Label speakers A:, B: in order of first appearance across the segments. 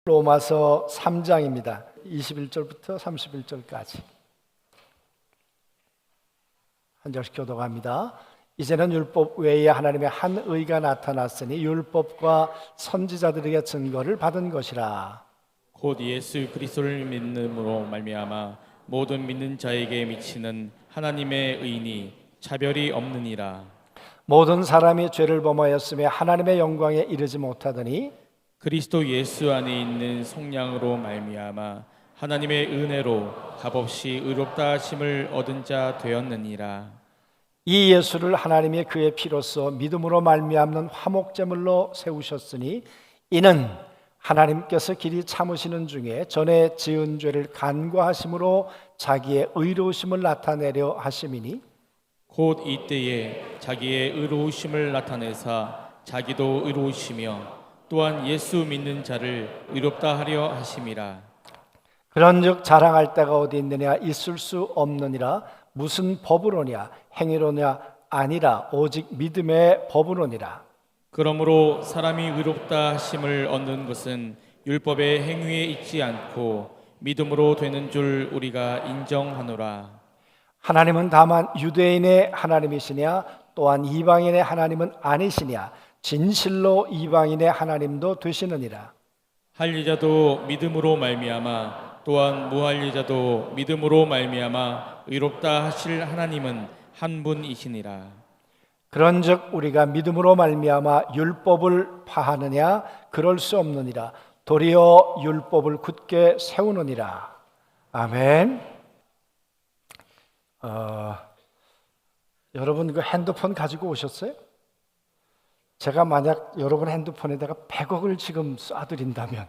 A: 로마서 3장입니다. 21절부터 31절까지 한 절씩 교독합니다. 이제는 율법 외에 하나님의 한 의가 나타났으니 율법과 선지자들에게 증거를 받은 것이라.
B: 곧 예수 그리스도를 믿음으로 말미암아 모든 믿는 자에게 미치는 하나님의 의니 차별이 없느니라.
A: 모든 사람이 죄를 범하였으며 하나님의 영광에 이르지 못하더니
B: 그리스도 예수 안에 있는 속량으로 말미암아 하나님의 은혜로 값없이 의롭다 하심을 얻은 자 되었느니라.
A: 이 예수를 하나님이 그의 피로써 믿음으로 말미암는 화목제물로 세우셨으니 이는 하나님께서 길이 참으시는 중에 전에 지은 죄를 간과하심으로 자기의 의로우심을 나타내려 하심이니
B: 곧 이때에 자기의 의로우심을 나타내사 자기도 의로우시며 또한 예수 믿는 자를 의롭다 하려 하심이라.
A: 그런즉 자랑할 데가 어디 있느냐? 있을 수 없느니라. 무슨 법으로냐? 행위로냐? 아니라 오직 믿음의 법으로니라.
B: 그러므로 사람이 의롭다 하심을 얻는 것은 율법의 행위에 있지 않고 믿음으로 되는 줄 우리가 인정하노라.
A: 하나님은 다만 유대인의 하나님이시냐? 또한 이방인의 하나님은 아니시냐? 진실로 이방인의 하나님도 되시느니라.
B: 할례자도 믿음으로 말미암아 또한 무할례자도 믿음으로 말미암아 의롭다 하실 하나님은 한 분이시니라.
A: 그런즉 우리가 믿음으로 말미암아 율법을 파하느냐? 그럴 수 없느니라. 도리어 율법을 굳게 세우느니라. 아멘. 여러분 그 핸드폰 가지고 오셨어요? 제가 만약 여러분 핸드폰에다가 100억을 지금 쏴드린다면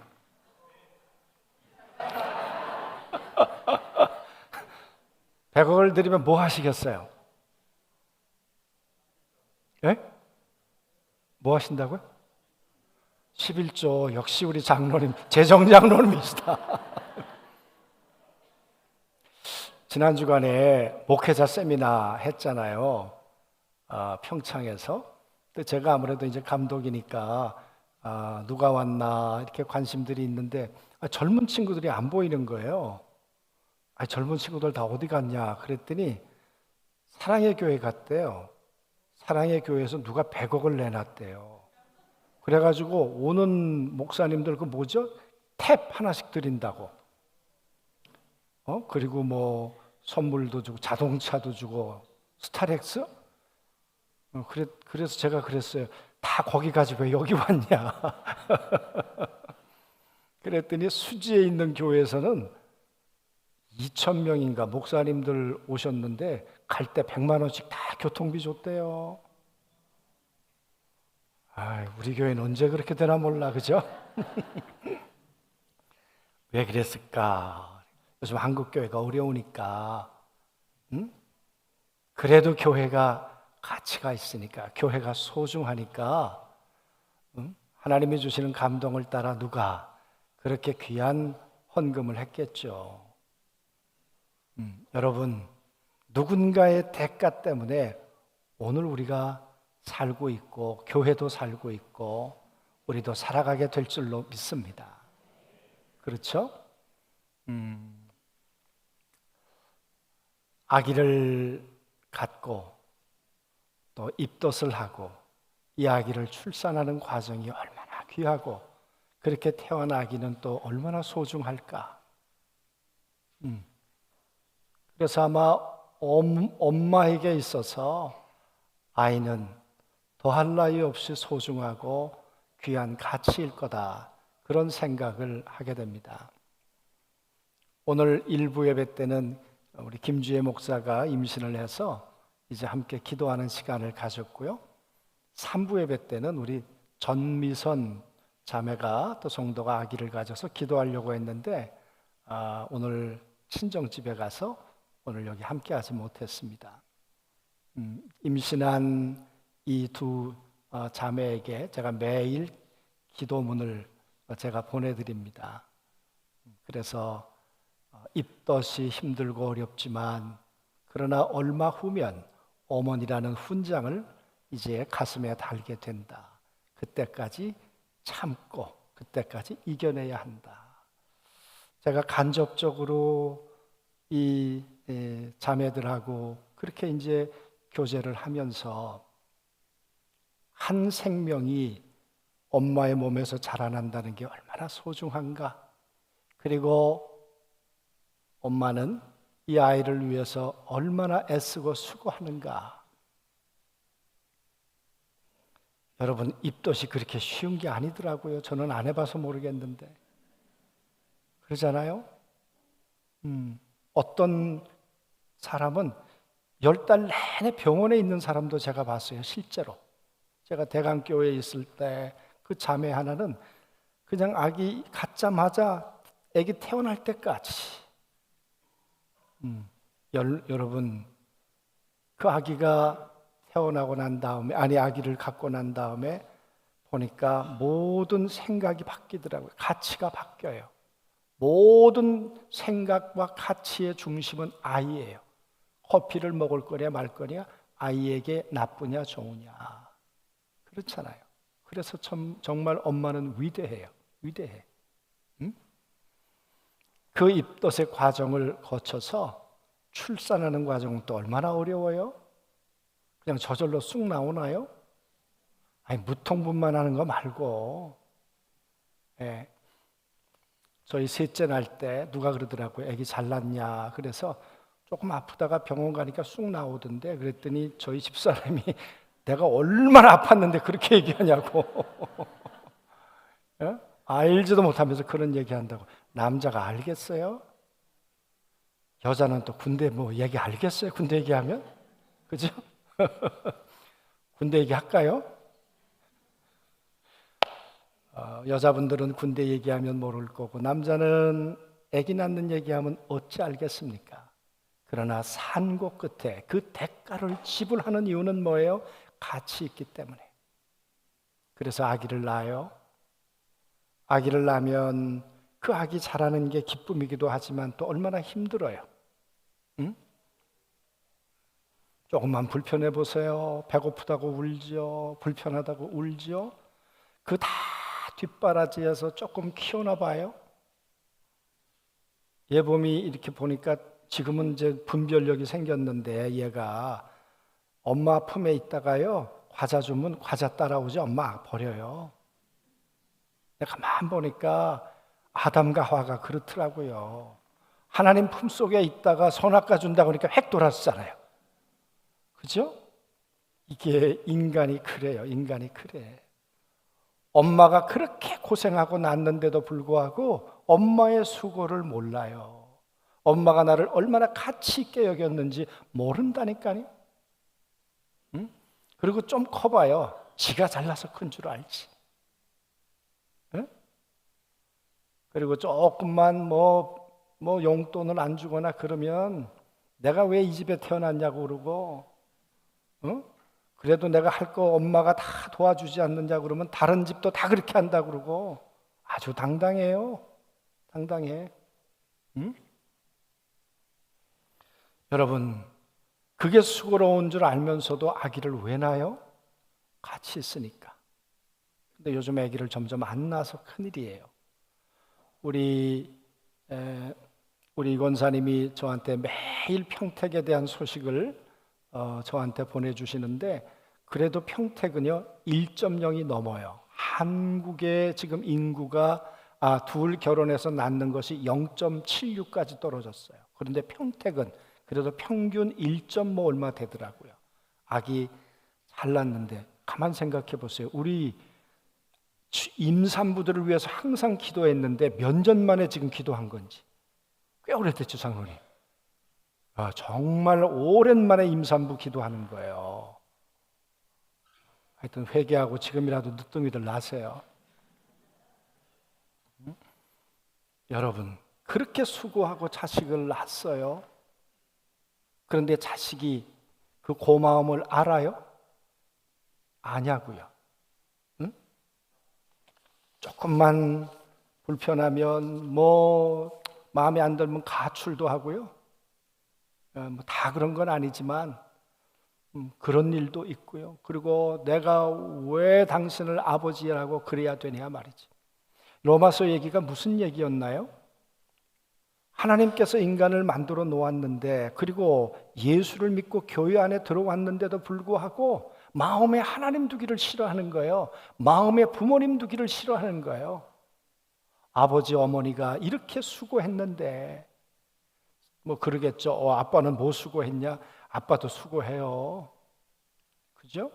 A: (100억을) 드리면 뭐 하시겠어요? 예? 뭐 하신다고요? 11조. 역시 우리 장로님, 재정장로님이시다. 지난 주간에 목회자 세미나 했잖아요. 평창에서. 근데 제가 아무래도 이제 감독이니까 누가 왔나 이렇게 관심들이 있는데 젊은 친구들이 안 보이는 거예요. 젊은 친구들 다 어디 갔냐 그랬더니 사랑의 교회 갔대요. 사랑의 교회에서 누가 100억을 내놨대요. 그래가지고 오는 목사님들 그 뭐죠? 탭 하나씩 드린다고. 그리고 뭐 선물도 주고 자동차도 주고 스타렉스? 그래서 제가 그랬어요. 다 거기 가지고 왜 여기 왔냐? 그랬더니 수지에 있는 교회에서는 2,000명인가 목사님들 오셨는데 갈 때 100만 원씩 다 교통비 줬대요. 우리 교회는 언제 그렇게 되나 몰라, 그죠? 왜 그랬을까? 요즘 한국 교회가 어려우니까. 그래도 교회가 가치가 있으니까, 교회가 소중하니까, 하나님이 주시는 감동을 따라 누가 그렇게 귀한 헌금을 했겠죠. 여러분, 누군가의 대가 때문에 오늘 우리가 살고 있고 교회도 살고 있고 우리도 살아가게 될 줄로 믿습니다. 그렇죠? 아기를 갖고 또 입덧을 하고 이 아기를 출산하는 과정이 얼마나 귀하고 그렇게 태어난 아기는 또 얼마나 소중할까? 그래서 아마 엄마에게 있어서 아이는 더할 나위 없이 소중하고 귀한 가치일 거다. 그런 생각을 하게 됩니다. 오늘 일부 예배 때는 우리 김주혜 목사가 임신을 해서 이제 함께 기도하는 시간을 가졌고요. 3부 예배 때는 우리 전미선 자매가 또 성도가 아기를 가져서 기도하려고 했는데 오늘 친정집에 가서 오늘 여기 함께 하지 못했습니다. 임신한 이 두 자매에게 제가 매일 기도문을 제가 보내드립니다. 그래서 입덧이 힘들고 어렵지만 그러나 얼마 후면 어머니라는 훈장을 이제 가슴에 달게 된다. 그때까지 참고 그때까지 이겨내야 한다. 제가 간접적으로 이 자매들하고 그렇게 이제 교제를 하면서 한 생명이 엄마의 몸에서 자라난다는 게 얼마나 소중한가. 그리고 엄마는 이 아이를 위해서 얼마나 애쓰고 수고하는가. 여러분, 입덧이 그렇게 쉬운 게 아니더라고요. 저는 안 해봐서 모르겠는데. 그러잖아요. 어떤 사람은 10달 내내 병원에 있는 사람도 제가 봤어요. 실제로. 제가 대강교회에 있을 때 그 자매 하나는 그냥 아기 갖자마자 아기 태어날 때까지 여러분, 그 아기가 태어나고 난 다음에, 아기를 갖고 난 다음에 보니까 모든 생각이 바뀌더라고요. 가치가 바뀌어요. 모든 생각과 가치의 중심은 아이예요. 커피를 먹을 거냐 말 거냐, 아이에게 나쁘냐 좋으냐. 그렇잖아요. 그래서 정말 엄마는 위대해요. 위대해. 그 입덧의 과정을 거쳐서 출산하는 과정은 또 얼마나 어려워요? 그냥 저절로 쑥 나오나요? 아니, 무통분만 하는 거 말고. 예. 저희 셋째 날 때 누가 그러더라고요. 애기 잘 낳냐. 그래서 조금 아프다가 병원 가니까 쑥 나오던데, 그랬더니 저희 집사람이 내가 얼마나 아팠는데 그렇게 얘기하냐고. 예? 알지도 못하면서 그런 얘기한다고. 남자가 알겠어요? 여자는 또 군대 뭐 얘기 알겠어요? 군대 얘기하면? 그죠? 군대 얘기 할까요? 여자분들은 군대 얘기하면 모를 거고, 남자는 아기 낳는 얘기하면 어찌 알겠습니까? 그러나 산고 끝에 그 대가를 지불하는 이유는 뭐예요? 가치 있기 때문에. 그래서 아기를 낳아요. 아기를 낳으면 그 아기 자라는 게 기쁨이기도 하지만 또 얼마나 힘들어요. 응? 조금만 불편해 보세요. 배고프다고 울죠. 불편하다고 울죠. 그 다 뒷바라지에서 조금 키우나 봐요. 예봄이 이렇게 보니까 지금은 이제 분별력이 생겼는데, 얘가 엄마 품에 있다가요, 과자 주면 과자 따라오지, 엄마 버려요. 내가 가만 보니까 아담과 하와가 그렇더라고요. 하나님 품속에 있다가 선악과 준다고 하니까 획 돌았잖아요. 그죠? 이게 인간이 그래요. 인간이 그래. 엄마가 그렇게 고생하고 낳는데도 불구하고 엄마의 수고를 몰라요. 엄마가 나를 얼마나 가치 있게 여겼는지 모른다니까요. 응? 그리고 좀 커봐요. 지가 잘나서 큰 줄 알지. 응? 그리고 조금만 뭐 용돈을 안 주거나 그러면 내가 왜 이 집에 태어났냐고 그러고, 응? 그래도 내가 할 거 엄마가 다 도와주지 않느냐 그러면 다른 집도 다 그렇게 한다고 그러고, 아주 당당해요. 당당해. 응? 여러분, 그게 수고로운 줄 알면서도 아기를 왜 낳아요? 같이 있으니까. 근데 요즘 아기를 점점 안 낳아서 큰일이에요. 우리 이권사님이 저한테 매일 평택에 대한 소식을 저한테 보내주시는데, 그래도 평택은요 1.0이 넘어요. 한국의 지금 인구가 둘 결혼해서 낳는 것이 0.76까지 떨어졌어요. 그런데 평택은 그래도 평균 1.5 얼마 되더라고요. 아기 잘 낳는데 가만 생각해 보세요. 우리 임산부들을 위해서 항상 기도했는데 몇 년 만에 지금 기도한 건지. 꽤 오래됐죠, 장로님. 정말 오랜만에 임산부 기도하는 거예요. 하여튼 회개하고 지금이라도 늦둥이들 낳으세요. 여러분, 그렇게 수고하고 자식을 낳았어요. 그런데 자식이 그 고마움을 알아요? 아냐고요. 응? 조금만 불편하면 마음에 안 들면 가출도 하고요. 다 그런 건 아니지만 그런 일도 있고요. 그리고 내가 왜 당신을 아버지라고 그래야 되냐 말이지. 로마서 얘기가 무슨 얘기였나요? 하나님께서 인간을 만들어 놓았는데, 그리고 예수를 믿고 교회 안에 들어왔는데도 불구하고 마음에 하나님 두기를 싫어하는 거예요. 마음에 부모님 두기를 싫어하는 거예요. 아버지 어머니가 이렇게 수고했는데, 뭐 그러겠죠. 아빠는 뭐 수고했냐? 아빠도 수고해요. 그죠?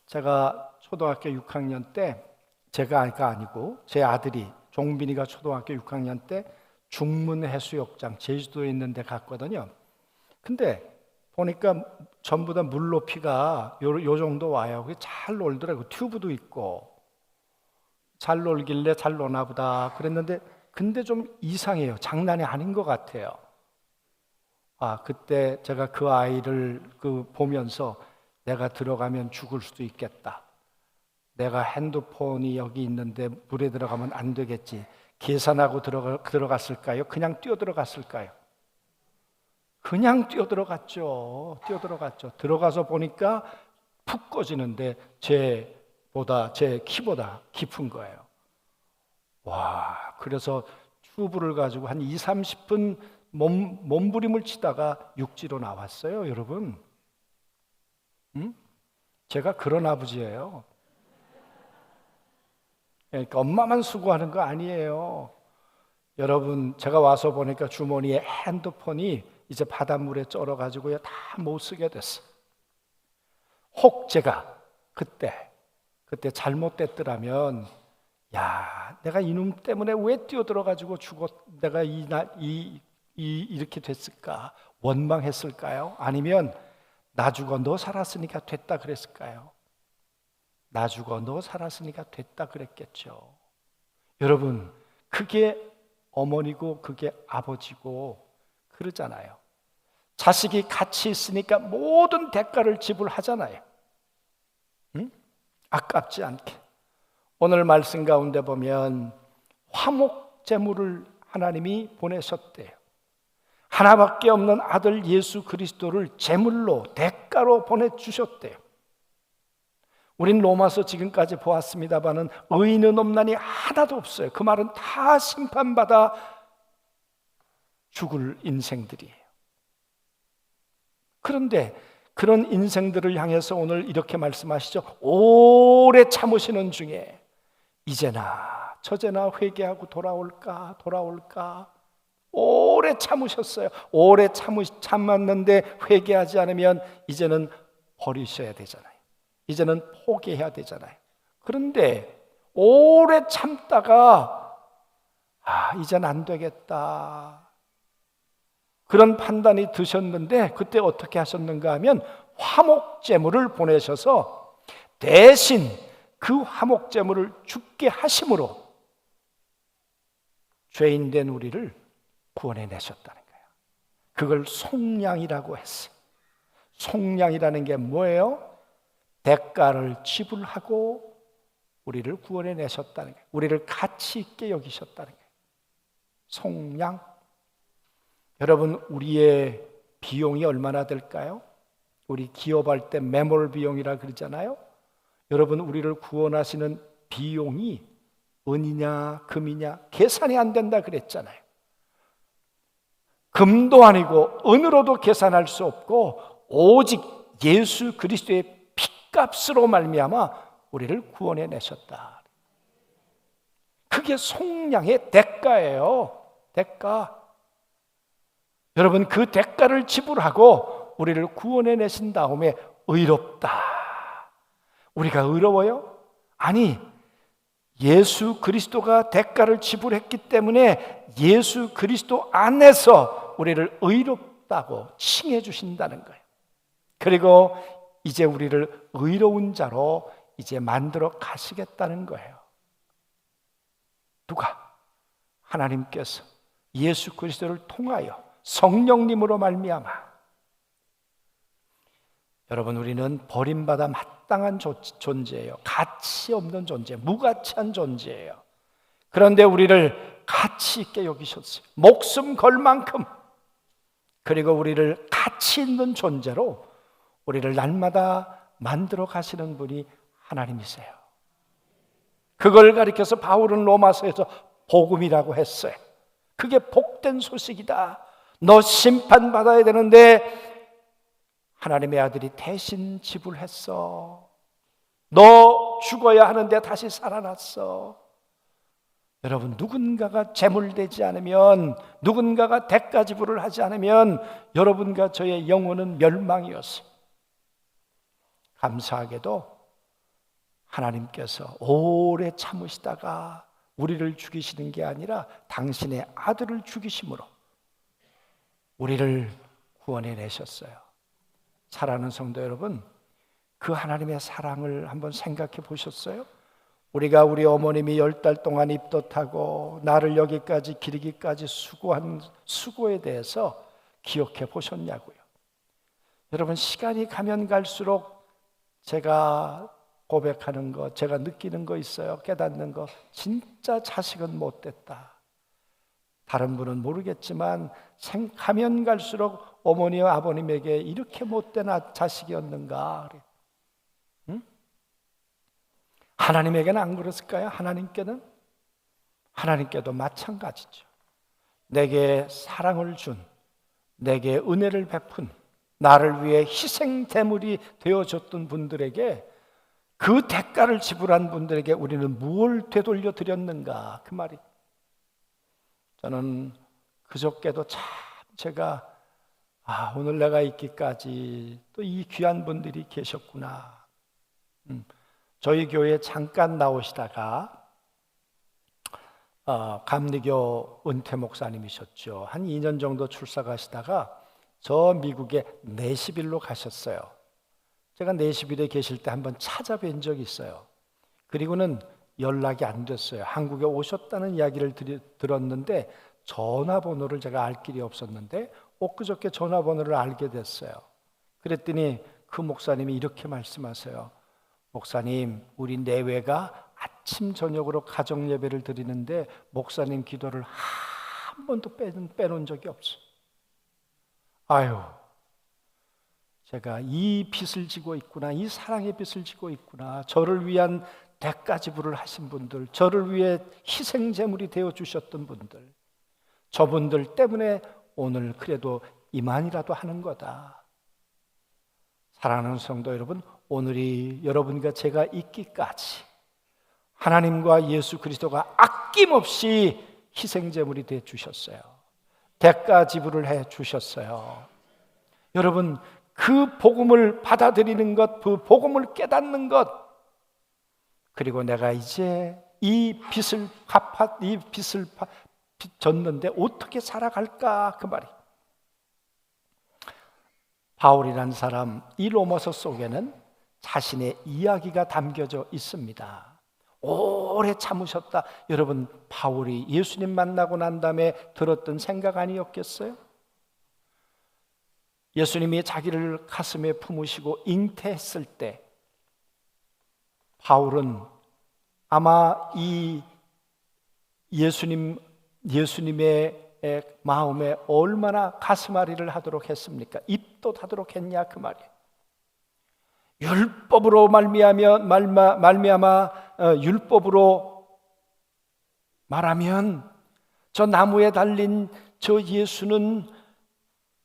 A: 제가 초등학교 6학년 때, 제가 아니고 제 아들이 종빈이가 초등학교 6학년 때 중문해수욕장 제주도에 있는 데 갔거든요. 근데 보니까 전부 다 물 높이가 요 정도 와요. 잘 놀더라고요. 튜브도 있고. 잘 놀길래 잘 노나 보다 그랬는데, 근데 좀 이상해요. 장난이 아닌 것 같아요. 그때 제가 그 아이를 보면서 내가 들어가면 죽을 수도 있겠다. 내가 핸드폰이 여기 있는데 물에 들어가면 안 되겠지. 계산하고 들어갔을까요? 그냥 뛰어들어갔을까요? 그냥 뛰어들어갔죠. 들어가서 보니까 푹 꺼지는데 제 키보다 깊은 거예요. 와, 그래서 튜브를 가지고 한 20-30분 몸부림을 치다가 육지로 나왔어요, 여러분. 제가 그런 아버지예요. 그러니까 엄마만 수고하는 거 아니에요. 여러분, 제가 와서 보니까 주머니에 핸드폰이 이제 바닷물에 쩔어가지고요, 다 못 쓰게 됐어. 혹 제가 그때 잘못됐더라면, 야, 내가 이놈 때문에 왜 뛰어들어가지고 내가 이렇게 됐을까? 원망했을까요? 아니면 나 죽어 너 살았으니까 됐다 그랬을까요? 나 죽어 너 살았으니까 됐다 그랬겠죠. 여러분, 그게 어머니고 그게 아버지고 그러잖아요. 자식이 같이 있으니까 모든 대가를 지불하잖아요. 응? 아깝지 않게. 오늘 말씀 가운데 보면 화목 제물을 하나님이 보내셨대요. 하나밖에 없는 아들 예수 그리스도를 제물로 대가로 보내주셨대요. 우린 로마서 지금까지 보았습니다마는 의인은 없나니 하나도 없어요. 그 말은 다 심판받아 죽을 인생들이에요. 그런데 그런 인생들을 향해서 오늘 이렇게 말씀하시죠. 오래 참으시는 중에 이제나 저제나 회개하고 돌아올까. 오래 참으셨어요. 오래 참았는데 회개하지 않으면 이제는 버리셔야 되잖아요. 이제는 포기해야 되잖아요. 그런데 오래 참다가 이젠 안 되겠다, 그런 판단이 드셨는데 그때 어떻게 하셨는가 하면 화목제물을 보내셔서 대신 그 화목제물을 죽게 하심으로 죄인된 우리를 구원해내셨다는 거예요. 그걸 속량이라고 했어요. 속량이라는 게 뭐예요? 대가를 지불하고 우리를 구원해내셨다는 거예요. 우리를 가치 있게 여기셨다는 거예요. 속량. 여러분, 우리의 비용이 얼마나 될까요? 우리 기업할 때 매몰 비용이라 그러잖아요. 여러분, 우리를 구원하시는 비용이 은이냐 금이냐 계산이 안 된다 그랬잖아요. 금도 아니고 은으로도 계산할 수 없고 오직 예수 그리스도의 피값으로 말미암아 우리를 구원해내셨다. 그게 속량의 대가예요. 대가. 여러분, 그 대가를 지불하고 우리를 구원해내신 다음에 의롭다. 우리가 의로워요? 아니, 예수 그리스도가 대가를 지불했기 때문에 예수 그리스도 안에서 우리를 의롭다고 칭해 주신다는 거예요. 그리고 이제 우리를 의로운 자로 이제 만들어 가시겠다는 거예요. 누가? 하나님께서 예수 그리스도를 통하여 성령님으로 말미암아. 여러분, 우리는 버림받아 마땅한 존재예요. 가치 없는 존재, 무가치한 존재예요. 그런데 우리를 가치 있게 여기셨어요. 목숨 걸 만큼. 그리고 우리를 가치 있는 존재로 우리를 날마다 만들어 가시는 분이 하나님이세요. 그걸 가리켜서 바울은 로마서에서 복음이라고 했어요. 그게 복된 소식이다. 너 심판받아야 되는데 하나님의 아들이 대신 지불했어. 너 죽어야 하는데 다시 살아났어. 여러분, 누군가가 제물되지 않으면, 누군가가 대가 지불을 하지 않으면 여러분과 저의 영혼은 멸망이었어요. 감사하게도 하나님께서 오래 참으시다가 우리를 죽이시는 게 아니라 당신의 아들을 죽이심으로 우리를 구원해내셨어요. 사랑하는 성도 여러분, 그 하나님의 사랑을 한번 생각해 보셨어요? 우리가 우리 어머님이 10달 동안 입덧하고 나를 여기까지 기르기까지 수고한 수고에 대해서 기억해 보셨냐고요. 여러분, 시간이 가면 갈수록 제가 고백하는 거, 제가 느끼는 거 있어요. 깨닫는 거, 진짜 자식은 못됐다. 다른 분은 모르겠지만 가면 갈수록 어머니와 아버님에게 이렇게 못된 자식이었는가. 응? 하나님에게는 안 그랬을까요? 하나님께도 마찬가지죠. 내게 사랑을 준, 내게 은혜를 베푼, 나를 위해 희생 제물이 되어줬던 분들에게, 그 대가를 지불한 분들에게 우리는 무엇을 되돌려 드렸는가, 그 말이. 저는 그저께도 참 제가 오늘 내가 있기까지 또 이 귀한 분들이 계셨구나. 저희 교회에 잠깐 나오시다가 감리교 은퇴 목사님이셨죠. 한 2년 정도 출사가시다가 저 미국에 내시빌로 가셨어요. 제가 내시빌에 계실 때 한번 찾아뵌 적이 있어요. 그리고는 연락이 안 됐어요. 한국에 오셨다는 이야기를 들었는데 전화번호를 제가 알 길이 없었는데 엊그저께 전화번호를 알게 됐어요. 그랬더니 그 목사님이 이렇게 말씀하세요. 목사님, 우리 내외가 아침 저녁으로 가정 예배를 드리는데 목사님 기도를 한 번도 빼놓은 적이 없어요. 아유, 제가 이 빚을 지고 있구나, 이 사랑의 빚을 지고 있구나. 저를 위한 대가 지불을 하신 분들, 저를 위해 희생 제물이 되어 주셨던 분들, 저분들 때문에 오늘 그래도 이만이라도 하는 거다. 사랑하는 성도 여러분, 오늘이 여러분과 제가 있기까지 하나님과 예수 그리스도가 아낌없이 희생 제물이 되어 주셨어요. 대가 지불을 해 주셨어요. 여러분, 그 복음을 받아들이는 것, 그 복음을 깨닫는 것, 그리고 내가 이제 이 빚을 졌는데 어떻게 살아갈까, 그 말이. 바울이라는 사람, 이 로마서 속에는 자신의 이야기가 담겨져 있습니다. 오래 참으셨다. 여러분, 바울이 예수님 만나고 난 다음에 들었던 생각 아니었겠어요? 예수님이 자기를 가슴에 품으시고 잉태했을 때 바울은 아마 이 예수님의 마음에 얼마나 가슴앓이를 하도록 했습니까? 입덧하도록 했냐, 그 말이에요. 율법으로 말미암아 율법으로 말하면 저 나무에 달린 저 예수는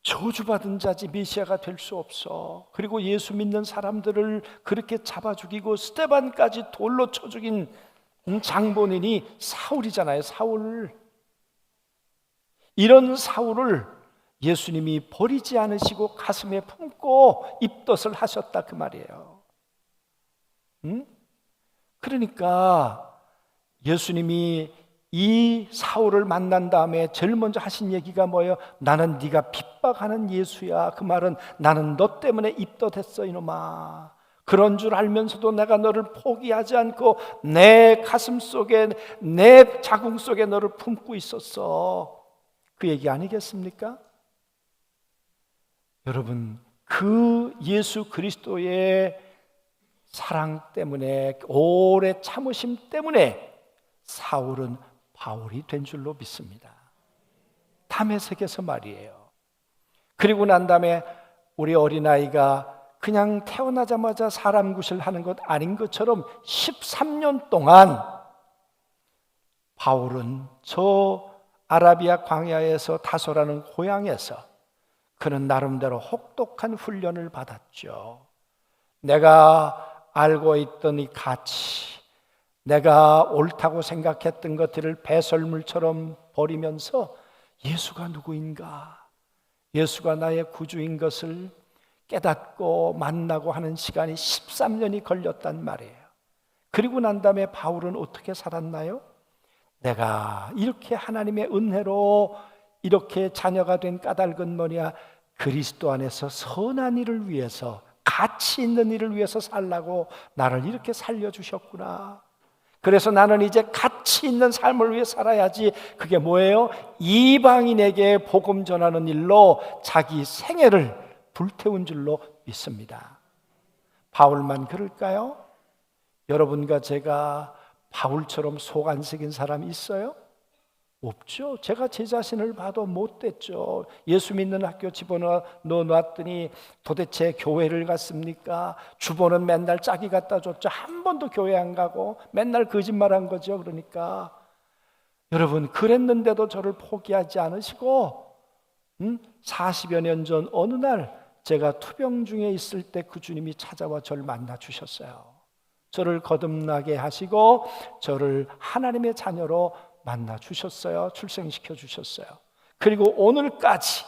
A: 저주받은 자지 메시아가 될 수 없어. 그리고 예수 믿는 사람들을 그렇게 잡아 죽이고 스데반까지 돌로 쳐 죽인 장본인이 사울이잖아요. 사울. 이런 사울을 예수님이 버리지 않으시고 가슴에 품고 입덧을 하셨다, 그 말이에요. 그러니까 예수님이 이 사울을 만난 다음에 제일 먼저 하신 얘기가 뭐예요? 나는 네가 핍박하는 예수야. 그 말은 나는 너 때문에 입덧했어, 이놈아. 그런 줄 알면서도 내가 너를 포기하지 않고 내 가슴 속에, 내 자궁 속에 너를 품고 있었어. 그 얘기 아니겠습니까? 여러분, 그 예수 그리스도의 사랑 때문에, 오래 참으심 때문에 사울은 바울이 된 줄로 믿습니다. 담에색에서 말이에요. 그리고 난 다음에 우리 어린아이가 그냥 태어나자마자 사람 굿을 하는 것 아닌 것처럼 13년 동안 바울은 저 아라비아 광야에서 다소라는 고향에서 그는 나름대로 혹독한 훈련을 받았죠. 내가 알고 있던 이 가치, 내가 옳다고 생각했던 것들을 배설물처럼 버리면서 예수가 누구인가, 예수가 나의 구주인 것을 깨닫고 만나고 하는 시간이 13년이 걸렸단 말이에요. 그리고 난 다음에 바울은 어떻게 살았나요? 내가 이렇게 하나님의 은혜로 이렇게 자녀가 된 까닭은 뭐냐? 그리스도 안에서 선한 일을 위해서, 가치 있는 일을 위해서 살라고 나를 이렇게 살려주셨구나. 그래서 나는 이제 가치 있는 삶을 위해 살아야지. 그게 뭐예요? 이방인에게 복음 전하는 일로 자기 생애를 불태운 줄로 믿습니다. 바울만 그럴까요? 여러분과 제가 바울처럼 속 안 새긴 사람이 있어요? 없죠. 제가 제 자신을 봐도 못됐죠. 예수 믿는 학교 집어넣어 놨더니 도대체 교회를 갔습니까? 주보는 맨날 짝이 갖다 줬죠. 한 번도 교회 안 가고 맨날 거짓말한 거죠. 그러니까 여러분, 그랬는데도 저를 포기하지 않으시고 40여 년 전 어느 날 제가 투병 중에 있을 때 그 주님이 찾아와 저를 만나 주셨어요. 저를 거듭나게 하시고 저를 하나님의 자녀로 만나 주셨어요. 출생시켜 주셨어요. 그리고 오늘까지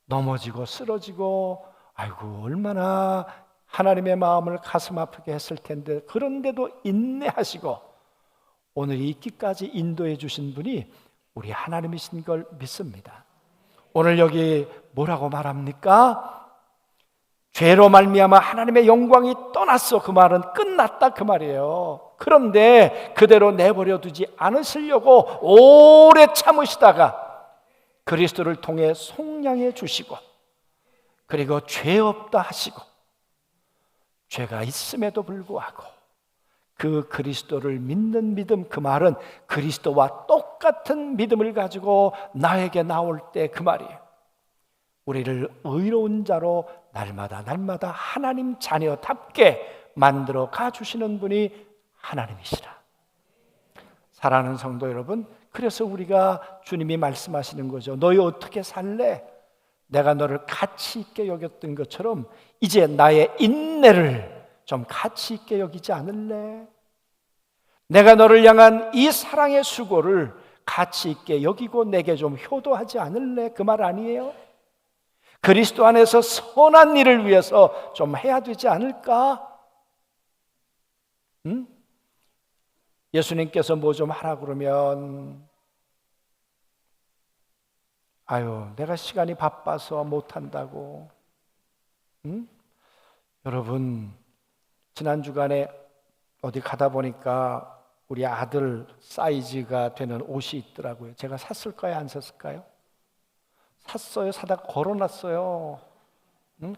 A: 넘어지고 쓰러지고 아이고 얼마나 하나님의 마음을 가슴 아프게 했을 텐데 그런데도 인내하시고 오늘 있기까지 인도해 주신 분이 우리 하나님이신 걸 믿습니다. 오늘 여기 뭐라고 말합니까? 죄로 말미암아 하나님의 영광이 떠났어. 그 말은 끝났다 그 말이에요. 그런데 그대로 내버려 두지 않으시려고 오래 참으시다가 그리스도를 통해 속량해 주시고 그리고 죄 없다 하시고 죄가 있음에도 불구하고 그 그리스도를 믿는 믿음, 그 말은 그리스도와 똑같은 믿음을 가지고 나에게 나올 때 그 말이에요. 우리를 의로운 자로 날마다 하나님 자녀답게 만들어 가주시는 분이 하나님이시라. 사랑하는 성도 여러분, 그래서 우리가 주님이 말씀하시는 거죠. 너희 어떻게 살래? 내가 너를 가치 있게 여겼던 것처럼 이제 나의 인내를 좀 가치 있게 여기지 않을래? 내가 너를 향한 이 사랑의 수고를 가치 있게 여기고 내게 좀 효도하지 않을래? 그 말 아니에요? 그리스도 안에서 선한 일을 위해서 좀 해야 되지 않을까? 예수님께서 뭐 좀 하라 그러면 아유 내가 시간이 바빠서 못한다고. 여러분 지난 주간에 어디 가다 보니까 우리 아들 사이즈가 되는 옷이 있더라고요. 제가 샀을까요? 안 샀을까요? 샀어요. 사다 걸어놨어요.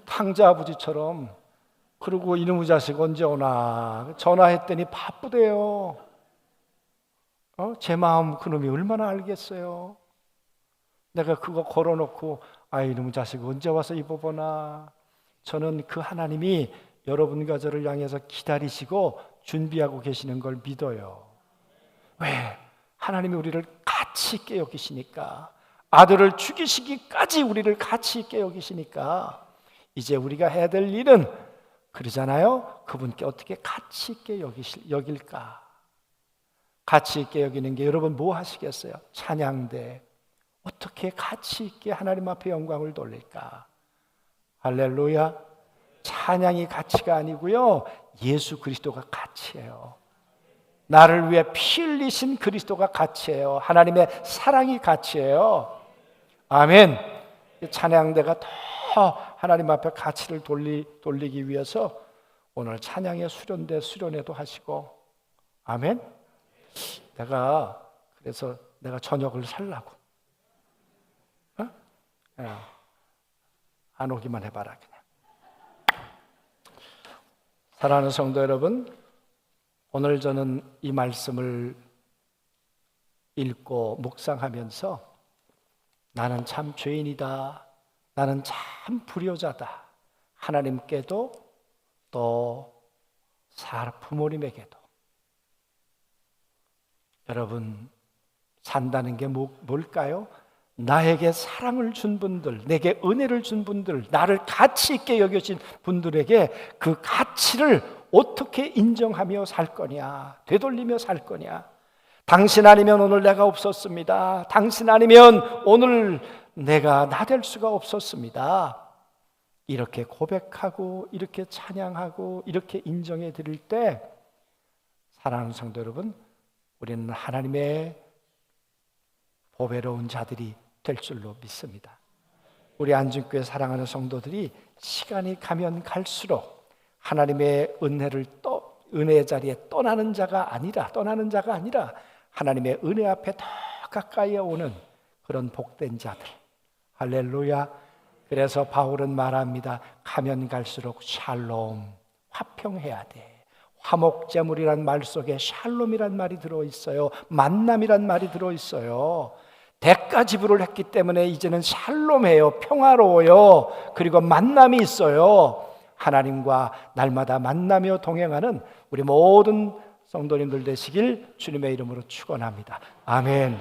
A: 탕자 아버지처럼. 그리고 이놈의 자식 언제 오나 전화했더니 바쁘대요. 제 마음 그놈이 얼마나 알겠어요. 내가 그거 걸어놓고 이놈의 자식 언제 와서 입어보나. 저는 그 하나님이 여러분과 저를 향해서 기다리시고 준비하고 계시는 걸 믿어요. 왜? 하나님이 우리를 가치 있게 여기시니까. 아들을 죽이시기까지 우리를 가치 있게 여기시니까 이제 우리가 해야 될 일은 그러잖아요. 그분께 어떻게 가치 있게 여길까? 가치 있게 여기는 게 여러분 뭐 하시겠어요? 찬양대 어떻게 가치 있게 하나님 앞에 영광을 돌릴까? 할렐루야. 찬양이 가치가 아니고요, 예수 그리스도가 가치예요. 나를 위해 피 흘리신 그리스도가 가치예요. 하나님의 사랑이 가치예요. 아멘. 찬양대가 더 하나님 앞에 가치를 돌리기 위해서 오늘 찬양의 수련대 수련회도 하시고. 아멘. 그래서 내가 저녁을 살라고. 안 오기만 해봐라 그냥. 사랑하는 성도 여러분, 오늘 저는 이 말씀을 읽고 묵상하면서 나는 참 죄인이다. 나는 참 불효자다. 하나님께도 또 부모님에게도 여러분, 산다는 게 뭘까요? 나에게 사랑을 준 분들, 내게 은혜를 준 분들, 나를 가치 있게 여겨진 분들에게 그 가치를 어떻게 인정하며 살 거냐, 되돌리며 살 거냐. 당신 아니면 오늘 내가 없었습니다. 당신 아니면 오늘 내가 나 될 수가 없었습니다. 이렇게 고백하고 이렇게 찬양하고 이렇게 인정해 드릴 때, 사랑하는 성도 여러분, 우리는 하나님의 보배로운 자들이 될 줄로 믿습니다. 우리 안진교회 사랑하는 성도들이 시간이 가면 갈수록 하나님의 은혜의 자리에 떠나는 자가 아니라 하나님의 은혜 앞에 더 가까이 오는 그런 복된 자들. 할렐루야. 그래서 바울은 말합니다. 가면 갈수록 샬롬, 화평해야 돼. 화목제물이란 말 속에 샬롬이란 말이 들어있어요. 만남이란 말이 들어있어요. 대가 지불을 했기 때문에 이제는 샬롬해요. 평화로워요. 그리고 만남이 있어요. 하나님과 날마다 만나며 동행하는 우리 모든 성도님들 되시길 주님의 이름으로 축원합니다. 아멘.